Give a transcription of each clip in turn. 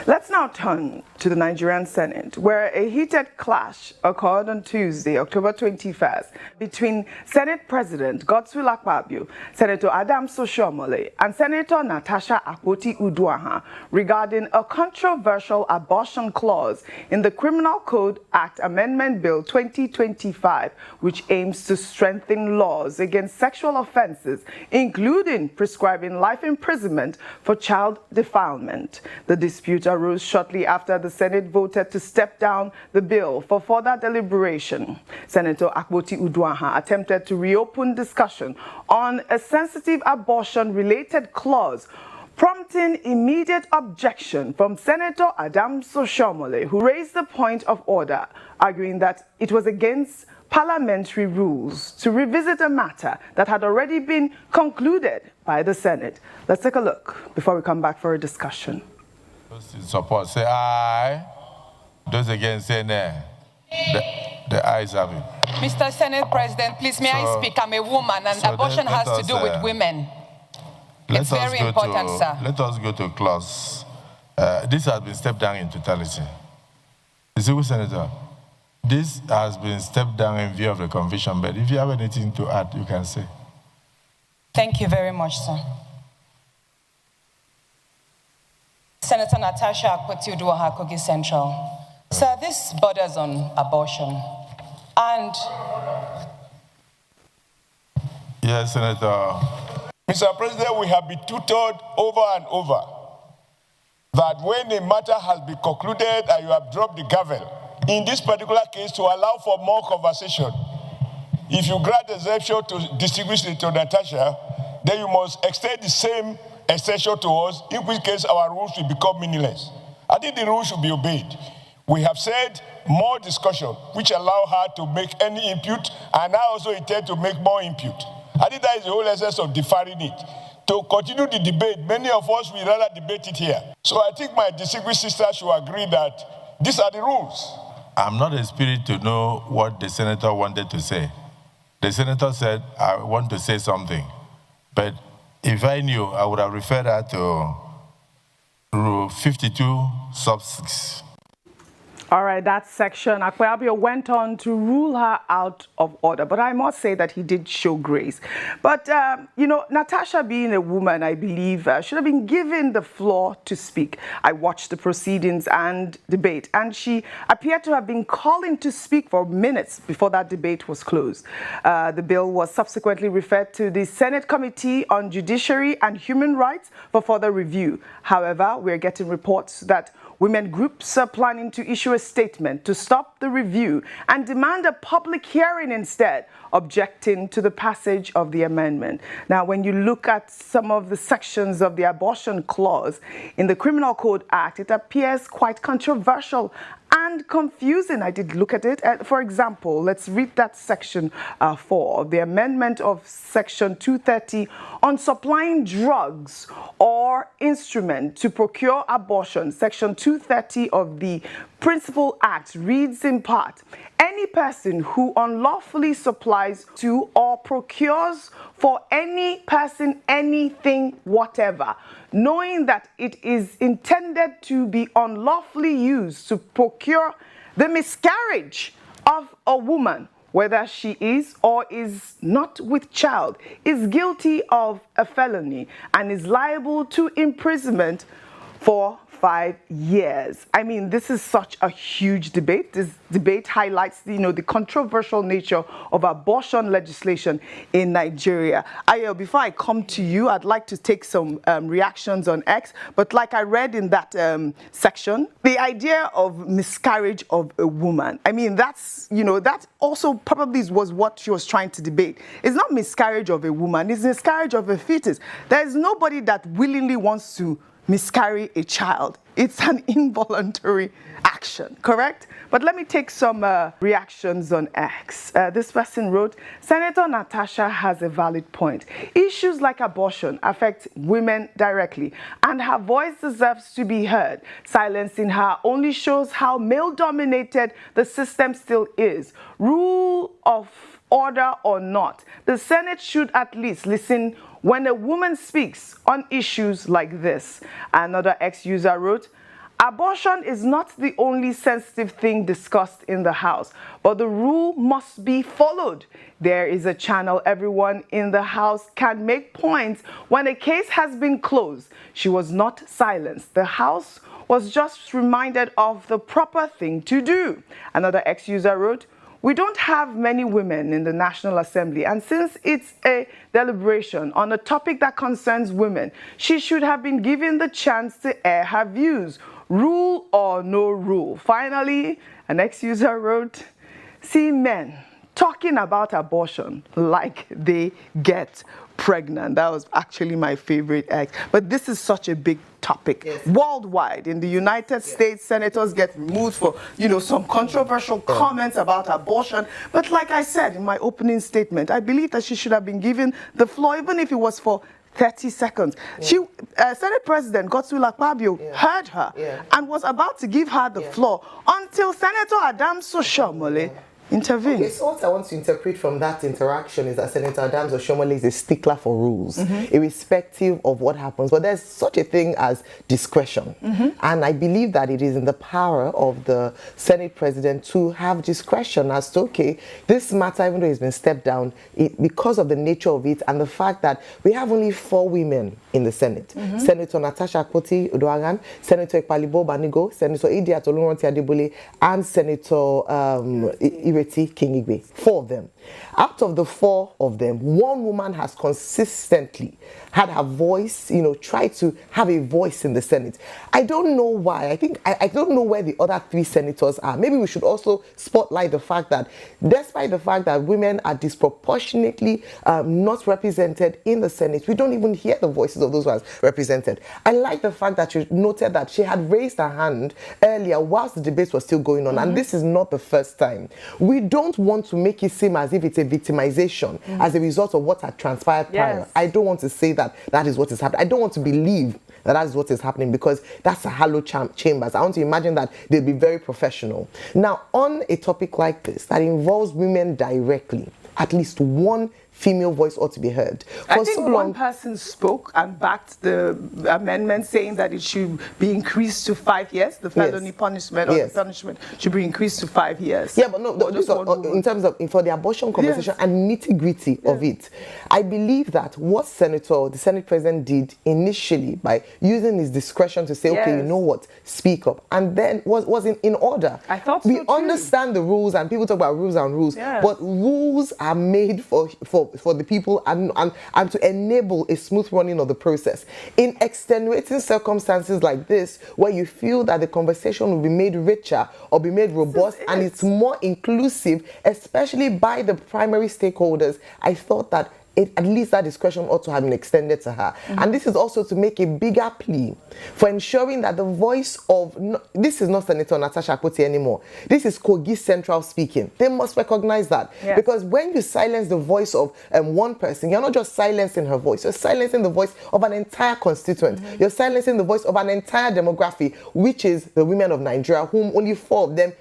Let's now turn to the Nigerian Senate, where a heated clash occurred on Tuesday, October 21st, between Senate President Godswill Akpabio, Senator Oshiomhole, and Senator Natasha regarding a controversial abortion clause in the Criminal Code Act Amendment Bill 2025, which aims to strengthen laws against sexual offenses, including prescribing life imprisonment for child defilement. The dispute arose shortly after the Senate voted to step down the bill for further deliberation. Senator Akpoti-Uduaghan attempted to reopen discussion on a sensitive abortion-related clause, prompting immediate objection from Senator Oshiomhole, who raised the point of order, arguing that it was against parliamentary rules to revisit a matter that had already been concluded by the Senate. Let's take a look before we come back for a discussion. Those in support say aye. Those against say nay. The ayes have it. Mr. Senate President, please may I speak? I'm a woman and abortion has to do with women. It's very important, sir. Let us go to clause. This has been stepped down in totality. Distinguished Senator, this has been stepped down in view of the conviction, but if you have anything to add, you can say. Thank you very much, sir. Senator Natasha Akpoti-Uduaghan, Kogi Central. Sir, this borders on abortion. And... Yes, Senator. Mr. President, we have been tutored over and over that when a matter has been concluded and you have dropped the gavel, in this particular case, to allow for more conversation, if you grant exemption to distinguish Senator Natasha, then you must extend the same extension to us, in which case our rules will become meaningless. I think the rules should be obeyed. We have said more discussion, which allow her to make any input, and I also intend to make more input. I think that is the whole essence of deferring it. To continue the debate, many of us will rather debate it here. So I think my distinguished sisters should agree that these are the rules. I'm not a spirit to know what the senator wanted to say. The senator said, I want to say something. But if I knew, I would have referred her to Rule 52, sub 6. All right, that section, Akpabio went on to rule her out of order. But I must say that he did show grace. But, you know, Natasha, being a woman, I believe, should have been given the floor to speak. I watched the proceedings and debate, and she appeared to have been calling to speak for minutes before that debate was closed. The bill was subsequently referred to the Senate Committee on Judiciary and Human Rights for further review. However, we're getting reports that women groups are planning to issue a statement to stop the review and demand a public hearing instead, objecting to the passage of the amendment. Now, when you look at some of the sections of the abortion clause in the Criminal Code Act, it appears quite controversial and confusing. I did look at it. For example, let's read that section 4 of the amendment of section 230 on supplying drugs or instrument to procure abortion. Section 230 of the Principal Act reads in part, any person who unlawfully supplies to or procures for any person anything whatever, knowing that it is intended to be unlawfully used to procure the miscarriage of a woman, whether she is or is not with child, is guilty of a felony and is liable to imprisonment for 5 years. I mean, this is such a huge debate. This debate highlights, the controversial nature of abortion legislation in Nigeria. Ayo, before I come to you, I'd like to take some reactions on X. But like I read in that section, the idea of miscarriage of a woman, I mean, that's, that also probably was what she was trying to debate. It's not miscarriage of a woman, it's miscarriage of a fetus. There's nobody that willingly wants to miscarry a child. It's an involuntary action, correct? But let me take some reactions on X. This person wrote, Senator Natasha has a valid point. Issues like abortion affect women directly, and her voice deserves to be heard. Silencing her only shows how male-dominated the system still is. Rule of order or not, the Senate should at least listen when a woman speaks on issues like this. Another ex-user wrote, Abortion is not the only sensitive thing discussed in the House, but the rule must be followed. There is a channel everyone in the House can make points when a case has been closed. She was not silenced. The House was just reminded of the proper thing to do. Another ex-user wrote, "We don't have many women in the National Assembly, and since it's a deliberation on a topic that concerns women, she should have been given the chance to air her views. Rule or no rule." Finally, an ex-user wrote, "See men talking about abortion like they get pregnant." That was actually my favorite ex. But this is such a big topic. Yes. Worldwide, in the United States, senators get removed for, some controversial comments about abortion. But like I said in my opening statement, I believe that she should have been given the floor, even if it was for 30 seconds. Senate President Godswill Akpabio heard her and was about to give her the floor until Senator Adams Oshiomhole intervened. Okay, so what I want to interpret from that interaction is that Senator Adams Oshiomhole is a stickler for rules, irrespective of what happens. But there's such a thing as discretion. And I believe that it is in the power of the Senate President to have discretion as to, okay, this matter, even though it's been stepped down, because of the nature of it and the fact that we have only 4 women in the Senate. Senator Natasha Uduaghan, Senator Ekpalibo Banigo, Senator Idi Atolunronti Adebole, and Senator King Igwe. 4 of them. Out of the 4 of them, 1 woman has consistently had her voice, tried to have a voice in the Senate. I don't know why. I don't know where the other 3 senators are. Maybe we should also spotlight the fact that despite the fact that women are disproportionately not represented in the Senate, we don't even hear the voices of those ones represented. I like the fact that you noted that she had raised her hand earlier whilst the debate was still going on, and this is not the first time. We don't want to make it seem as if it's a victimization as a result of what had transpired prior. I don't want to say that that is what is happening. I don't want to believe that is what is happening, because that's a hallowed chambers. I want to imagine that they'll be very professional. Now, on a topic like this that involves women directly, at least one female voice ought to be heard. I think one person spoke and backed the amendment, saying that it should be increased to 5 years. The felony punishment or the punishment should be increased to 5 years. Yeah, but no, in terms of for the abortion conversation and nitty-gritty of it, I believe that what the Senate President did initially by using his discretion to say, okay, you know what, speak up, and then was in order. I thought we understand the rules, and people talk about rules and rules, but rules are made for the people and to enable a smooth running of the process. In extenuating circumstances like this, where you feel that the conversation will be made richer or be made robust and it's more inclusive, especially by the primary stakeholders, I thought that at least that discretion ought to have been extended to her. And this is also to make a bigger plea for ensuring that the voice of, this is not Senator Natasha anymore. This is Kogi Central speaking. They must recognize that. Because when you silence the voice of one person, you're not just silencing her voice, you're silencing the voice of an entire constituent. You're silencing the voice of an entire demography, which is the women of Nigeria, whom only 4 of them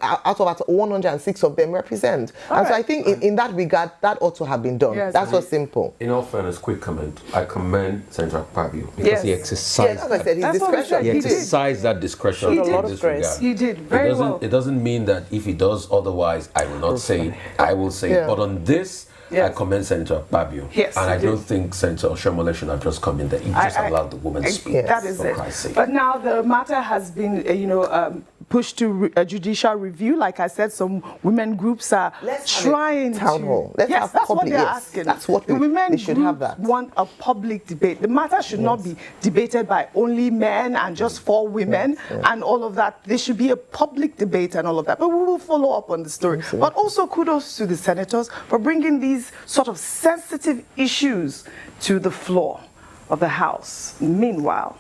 out of 106 of them represent. And so I think in that regard, that ought to have been done. That's what's simple. In all fairness, quick comment. I commend Senator Akpabio because he exercised as I said, his discretion. He exercised that discretion in this regard. He did very well. It doesn't mean that if he does otherwise, I will not say it. I will say it. But on this, I commend Senator Akpabio. And I don't think Senator Oshiomhole should have just come in there. He just allowed the woman to speak. That is it. But now the matter has been, pushed to a judicial review. Like I said, some women groups are trying town hall. Let's have that's public, what they're asking. That's what they should have that. Want a public debate. The matter should not be debated by only men and just 4 women and all of that. There should be a public debate and all of that. But we will follow up on the story. But also kudos to the senators for bringing these sort of sensitive issues to the floor of the House. Meanwhile,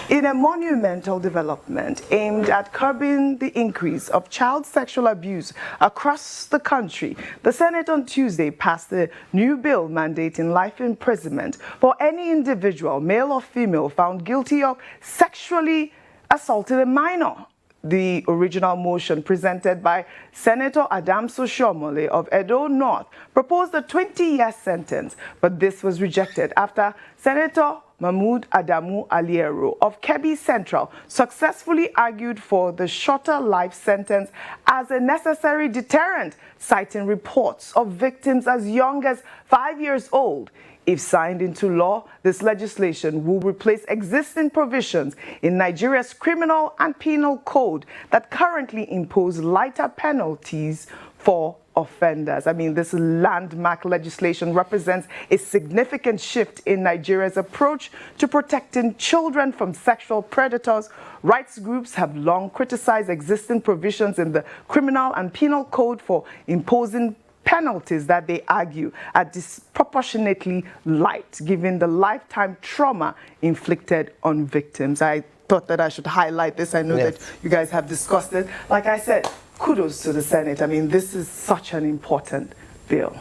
in a monumental development aimed at curbing the increase of child sexual abuse across the country, the Senate on Tuesday passed a new bill mandating life imprisonment for any individual, male or female, found guilty of sexually assaulting a minor. The original motion presented by Senator Adams Oshiomhole of Edo North proposed a 20-year sentence, but this was rejected after Senator Mahmoud Adamu Aliero of Kebbi Central successfully argued for the shorter life sentence as a necessary deterrent, citing reports of victims as young as 5 years old. If signed into law, this legislation will replace existing provisions in Nigeria's criminal and penal code that currently impose lighter penalties for offenders. I mean, this landmark legislation represents a significant shift in Nigeria's approach to protecting children from sexual predators. Rights groups have long criticized existing provisions in the criminal and penal code for imposing penalties that they argue are disproportionately light, given the lifetime trauma inflicted on victims. I thought that I should highlight this. I know that you guys have discussed it. Like I said, kudos to the Senate. I mean, this is such an important bill.